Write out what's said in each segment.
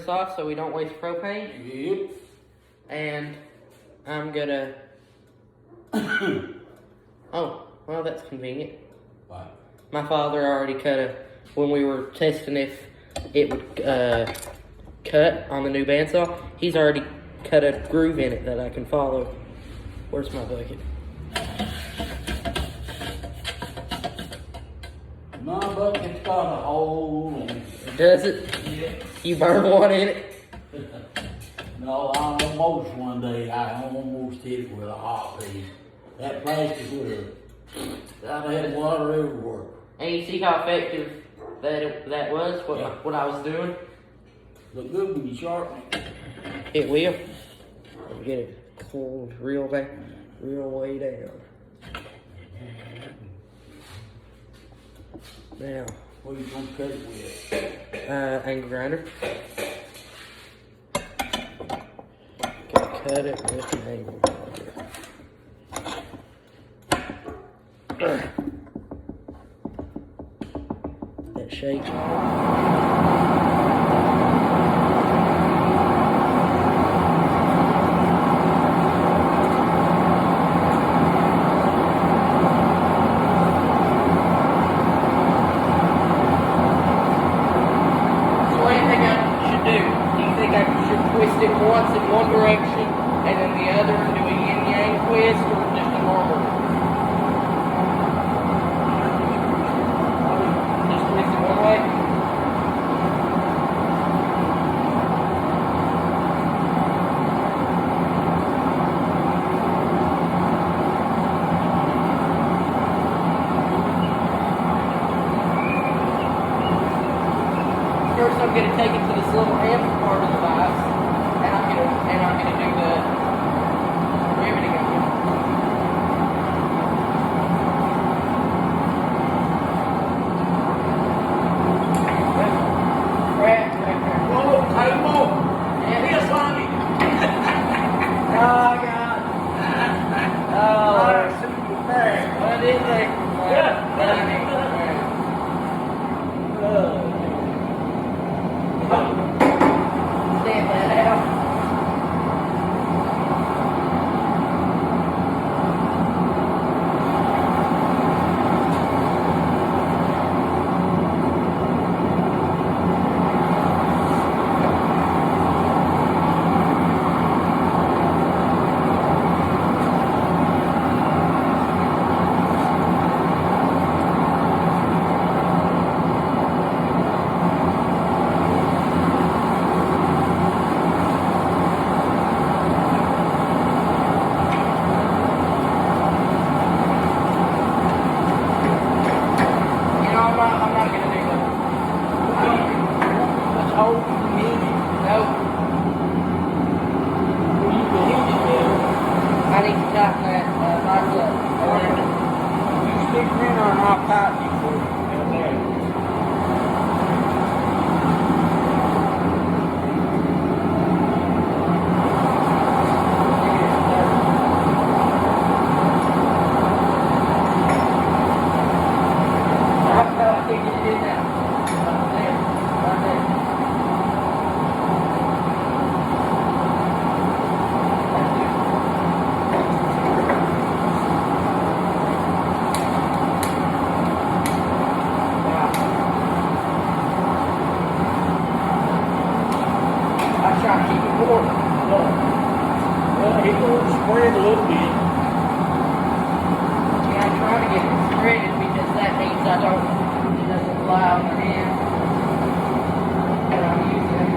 this off so we don't waste propane. Yep. And I'm gonna. Oh, well, that's convenient. What? My father already when we were testing if it would cut on the new bandsaw, he's already cut a groove in it that I can follow. Where's my bucket? My bucket's got a hole in it. Does it? Yeah. You burned one in it? No, I almost one day, I almost hit it with a hot piece. That plastic would have, I'd had water everywhere. And you see how effective that was, what I was doing? Look good when you sharpen it. It will. Get it pulled real way down. Now, What are you gonna cut it with? angle grinder. Gonna cut it with an angle grinder. That shake. Twist it once in one direction and then the other and do a yin-yang twist or just a normal? Just twist it one way? First I'm going to take it to this little amp part of the device. And I'm gonna do the riveting of it. Whoa, table! Yeah. Here's Lonnie! Oh God! Oh, I see you back. what is it? Stand that out. He will spread a little bit. Yeah, I'm trying to get it spreaded because that means it doesn't fly on the hand. That I'm using.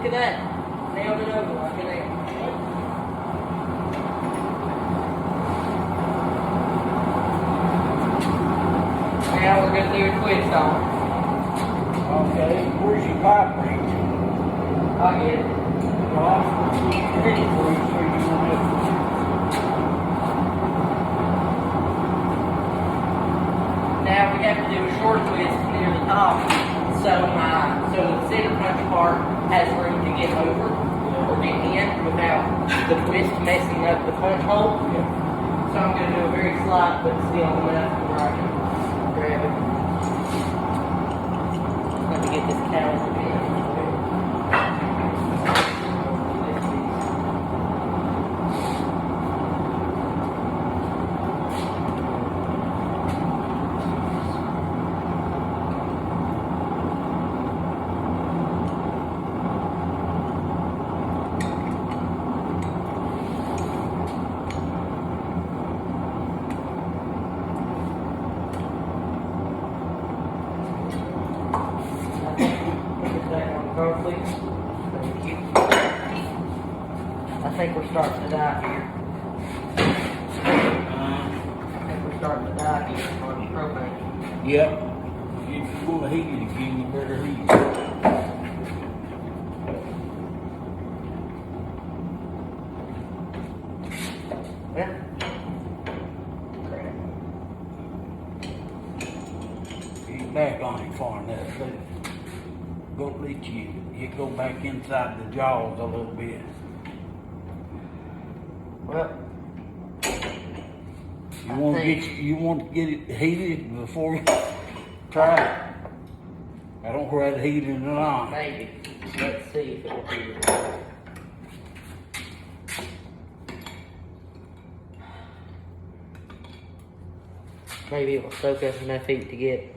Look at that. Nailed it over like an ant. Now we're gonna do a twist on it. Okay, where's your pipe wrench? I'll get it. Ready for you, so you don't have to. Now we have to do a short twist near the top, so the center punch part has room to get over or get in without the twist messing up the punch hole. So I'm going to do a very slight but still enough where I can grab it. Let me get this caliper in. Thank you. I think we're starting to die here. I think we're starting to die here on the propane. Yep. If you want to heat it again, you better heat it. Yeah. Heat back on it far enough, so go let you go back inside the jaws a little bit. Well, You want to get it heated before you try it. I don't know whether it's heated or not. maybe. Let's see if it will be. Maybe it will soak up enough heat to get.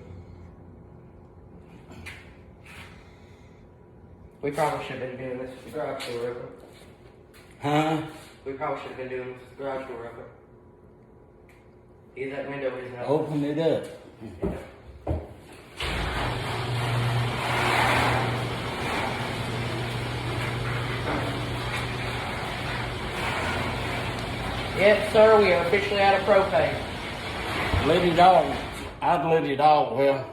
We probably should have been doing this with the garage door open. Huh? We probably should have been doing this with the garage door open. Either that window isn't open. Open it up. Yep, sir, we are officially out of propane. Let it all. I'd let it all. Well,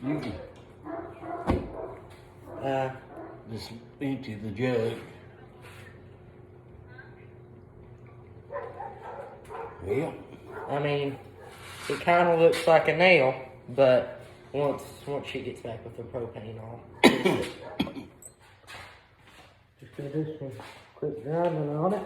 you can just empty the jug. Yeah. I mean, it kind of looks like a nail, but once she gets back with the propane on, just gonna do some quick grinding on it.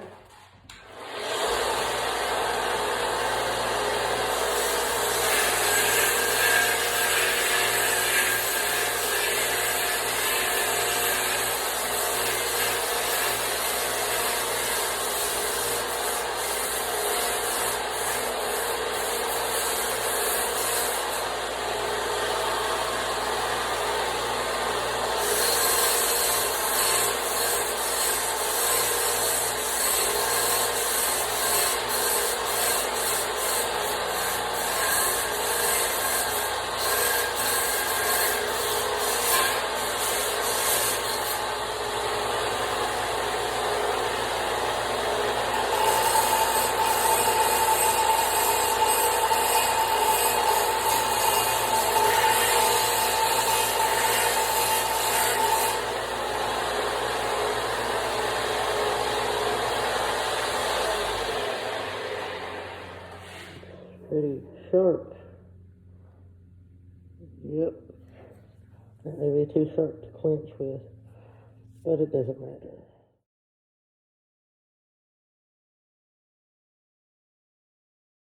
Pretty sharp. Yep. Maybe too sharp to clinch with, but it doesn't matter.